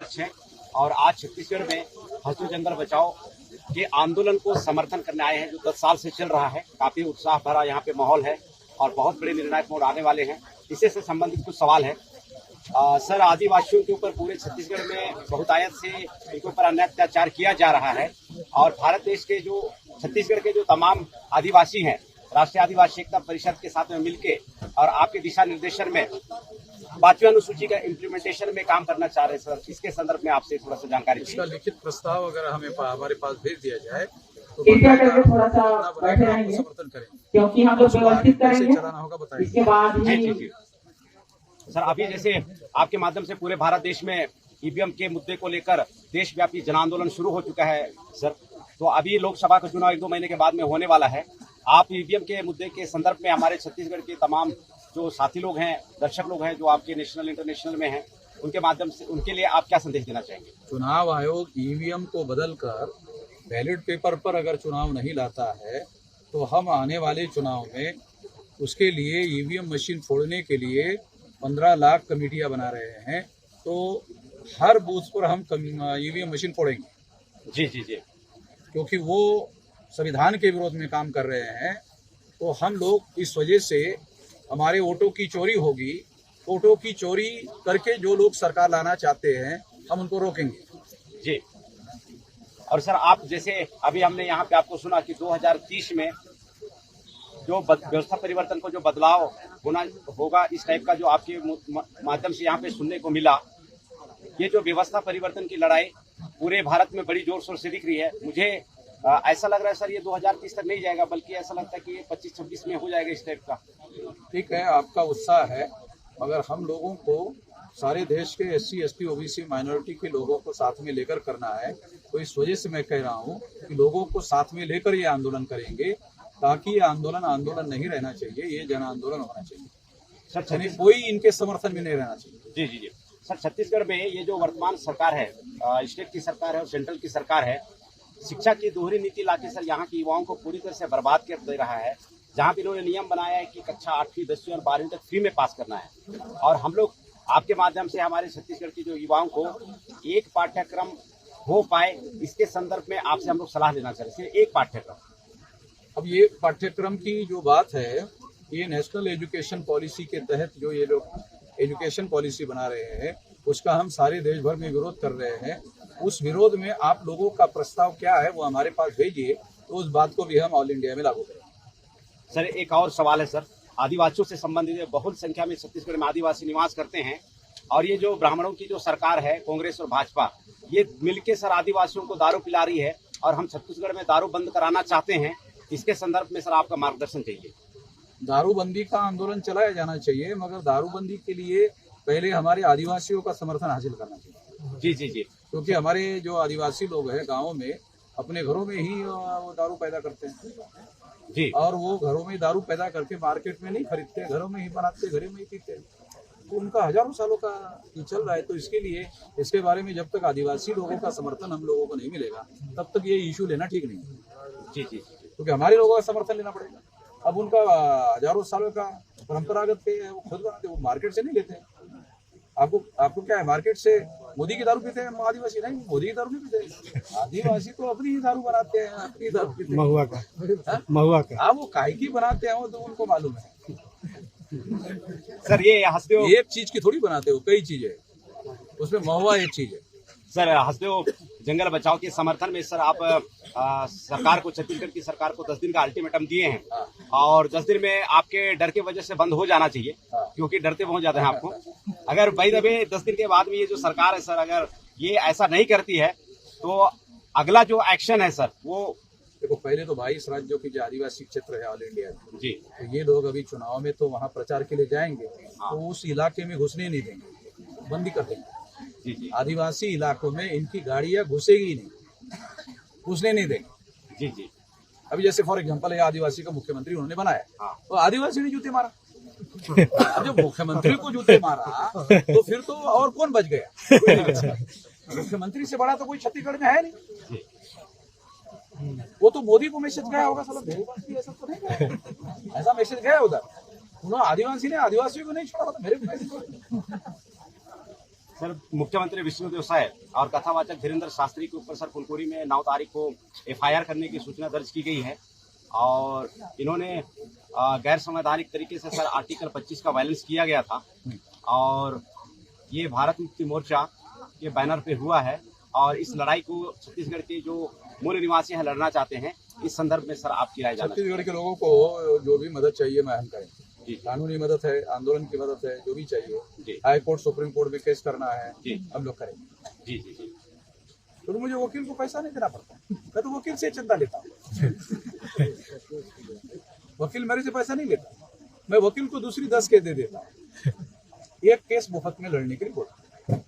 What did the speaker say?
अध्यक्ष हैं और आज छत्तीसगढ़ में हसदेव जंगल बचाओ के आंदोलन को समर्थन करने आए हैं, जो 10 साल से चल रहा है। काफी उत्साह भरा यहाँ पे माहौल है और बहुत बड़े निर्णायक मोड़ आने वाले हैं। इससे से संबंधित कुछ सवाल है। सर, आदिवासियों के ऊपर पूरे छत्तीसगढ़ में बहुतायत से इनके ऊपर अन्याय अत्याचार किया जा रहा है और भारत देश के जो छत्तीसगढ़ के जो तमाम आदिवासी हैं, राष्ट्रीय आदिवासी एकता परिषद के साथ में मिलके और आपके दिशा निर्देशन में 5वीं अनुसूची का इम्प्लीमेंटेशन में काम करना चाह रहे हैं। सर, इसके संदर्भ में आपसे थोड़ा सा जानकारी इसका लिखित प्रस्ताव अगर हमें हमारे पास भेज दिया जाए तो थोड़ा सा बैठे रहेंगे, समर्थन करेंगे, क्योंकि हम लोग व्यवस्थित करेंगे। चलाना होगा, बताइए। इसके बाद जी। सर, अभी जैसे आपके माध्यम से पूरे भारत देश में ईवीएम के मुद्दे को लेकर देशव्यापी जन आंदोलन शुरू हो चुका है सर। तो अभी लोकसभा का चुनाव 1-2 महीने के बाद में होने वाला है। आप ईवीएम के मुद्दे के संदर्भ में हमारे छत्तीसगढ़ के तमाम जो साथी लोग हैं, दर्शक लोग हैं, जो आपके नेशनल इंटरनेशनल में हैं, उनके माध्यम से उनके लिए आप क्या संदेश देना चाहेंगे? चुनाव आयोग ईवीएम को बदलकर बैलेट पेपर पर अगर चुनाव नहीं लाता है तो हम आने वाले चुनाव में उसके लिए ईवीएम मशीन फोड़ने के लिए 15 लाख कमेटियां बना रहे हैं। तो हर बूथ पर हम ईवीएम मशीन फोड़ेंगे। जी। क्योंकि वो संविधान के विरोध में काम कर रहे हैं। तो हम लोग इस वजह से हमारे वोटों की चोरी होगी। वोटों की चोरी करके जो लोग सरकार लाना चाहते हैं हम उनको रोकेंगे। जी। और सर, आप जैसे अभी हमने यहाँ पे आपको सुना कि 2030 में जो व्यवस्था परिवर्तन को जो बदलाव होना होगा, इस टाइप का जो आपके माध्यम से यहाँ पे सुनने को मिला, ये जो व्यवस्था परिवर्तन की लड़ाई पूरे भारत में बड़ी जोर शोर से दिख रही है। मुझे ऐसा लग रहा है सर, ये 2030 तक नहीं जाएगा, बल्कि ऐसा लगता है कि ये 25-26 में हो जाएगा इस टाइप का। ठीक है, आपका उत्साह है, मगर हम लोगों को सारे देश के SC, ST, OBC माइनॉरिटी के लोगों को साथ में लेकर करना है। तो इस वजह से मैं कह रहा हूँ कि लोगों को साथ में लेकर ये आंदोलन करेंगे, ताकि ये आंदोलन नहीं रहना चाहिए, ये जन आंदोलन होना चाहिए सर। कोई इनके समर्थन में नहीं रहना चाहिए। जी। सर, छत्तीसगढ़ में ये जो वर्तमान सरकार है, स्टेट की सरकार है और सेंट्रल की सरकार है, शिक्षा की दोहरी नीति लाके सर यहाँ के युवाओं को पूरी तरह से बर्बाद कर दे रहा है। जहाँ पे इन्होंने नियम बनाया है कि कक्षा 8वीं, 10वीं और 12वीं तक फ्री में पास करना है, और हम लोग आपके माध्यम से हमारे छत्तीसगढ़ के जो युवाओं को एक पाठ्यक्रम हो पाए, इसके संदर्भ में आपसे हम लोग सलाह लेना चाह रहे हैं। एक पाठ्यक्रम, अब ये पाठ्यक्रम की जो बात है, ये नेशनल एजुकेशन पॉलिसी के तहत जो ये लोग एजुकेशन पॉलिसी बना रहे हैं, उसका हम सारे देश भर में विरोध कर रहे हैं। उस विरोध में आप लोगों का प्रस्ताव क्या है वो हमारे पास भेजिए, तो उस बात को भी हम ऑल इंडिया में लागू करेंगे। सर, एक और सवाल है सर, आदिवासियों से संबंधित बहुत संख्या में छत्तीसगढ़ में आदिवासी निवास करते हैं, और ये जो ब्राह्मणों की जो सरकार है, कांग्रेस और भाजपा, ये मिलके सर आदिवासियों को दारू पिला रही है और हम छत्तीसगढ़ में दारू बंद कराना चाहते हैं। इसके संदर्भ में सर आपका मार्गदर्शन चाहिए। दारूबंदी का आंदोलन चलाया जाना चाहिए, मगर दारूबंदी के लिए पहले हमारे आदिवासियों का समर्थन हासिल करना चाहिए। जी। क्योंकि हमारे जो आदिवासी लोग हैं गाँव में, अपने घरों में ही वो दारू पैदा करते हैं जी, और वो घरों में दारू पैदा करके मार्केट में नहीं खरीदते, घरों में ही बनाते, घरों में ही पीते हैं। तो उनका हजारों सालों का ये चल रहा है। तो इसके लिए, इसके बारे में जब तक आदिवासी लोगों का समर्थन हम लोगों को नहीं मिलेगा, तब तक ये इशू लेना ठीक नहीं है। जी, क्योंकि हमारे लोगों का समर्थन लेना पड़ेगा। अब उनका हजारों सालों का परंपरागत है, वो खुद बनाते, वो मार्केट से नहीं लेते हैं। आपको क्या है, मार्केट से मोदी की दारू पीते हैं आदिवासी? नहीं, मोदी की दारू नहीं पीते। आदिवासी तो अपनी ही दारू बनाते हैं, अपनी दारू पीते हैं। महुआ का हाँ, वो काहे की बनाते हैं वो तो उनको मालूम है। सर, ये हसदेव एक चीज की थोड़ी बनाते हो, कई चीजें, उसमें महुआ एक चीज है। सर, हसदेव जंगल बचाओ के समर्थन में सर आप सरकार को, छत्तीसगढ़ की सरकार को 10 दिन का अल्टीमेटम दिए हैं, और 10 दिन में आपके डर के वजह से बंद हो जाना चाहिए, क्योंकि डरते बहुत ज्यादा हैं आपको। अगर भाई दबे 10 दिन के बाद में ये जो सरकार है सर, अगर ये ऐसा नहीं करती है तो अगला जो एक्शन है सर, वो देखो, पहले तो 22 राज्यों की जो आदिवासी क्षेत्र है ऑल इंडिया में जी, तो ये लोग अभी चुनाव में तो वहाँ प्रचार के लिए जाएंगे, तो उस इलाके में घुसने नहीं देंगे, बंदी कर देंगे। जी। आदिवासी इलाकों में इनकी गाड़ियां घुसेगी नहीं, घुसने नहीं देंगे। जी। अभी जैसे फॉर एग्जांपल है, आदिवासी का मुख्यमंत्री उन्होंने बनाया, तो आदिवासी ने जूते मारा। अब जब मुख्यमंत्री को जूते मारा तो फिर तो और कौन बच गया? मुख्यमंत्री से बड़ा तो कोई छत्तीसगढ़ में है नहीं। वो तो मोदी को मैसेज गया होगा, ऐसा तो नहीं गया, ऐसा मैसेज गया उधर। उन्होंने आदिवासी ने आदिवासियों को नहीं छोड़ा, तो मेरे को सर, मुख्यमंत्री विष्णुदेव साय और कथावाचक धीरेन्द्र शास्त्री के ऊपर सर फुलपुरी में 9 तारीख को FIR करने की सूचना दर्ज की गई है और इन्होंने गैर संवैधानिक तरीके से सर आर्टिकल 25 का वायलेंस किया गया था और ये भारत मुक्ति मोर्चा के बैनर पे हुआ है और इस लड़ाई को छत्तीसगढ़ के जो मूल निवासी हैं लड़ना चाहते हैं। इस संदर्भ में सर आपकी राय जानना छत्तीसगढ़ के लोगों को जो भी मदद चाहिए मैं हम करेंगे। जी। कानूनी मदद है, आंदोलन की मदद है, जो भी जी। चाहिए, हाई कोर्ट सुप्रीम कोर्ट में केस करना है, जी। हम लोग करेंगे। जी जी जी। तो मुझे वकील को पैसा नहीं देना पड़ता, मैं तो वकील से चंदा लेता हूँ। वकील मेरे से पैसा नहीं लेता, मैं वकील को दूसरी 10 केस दे देता हूँ। एक केस मुफ्त में लड़ने के लिए बोलता हूँ।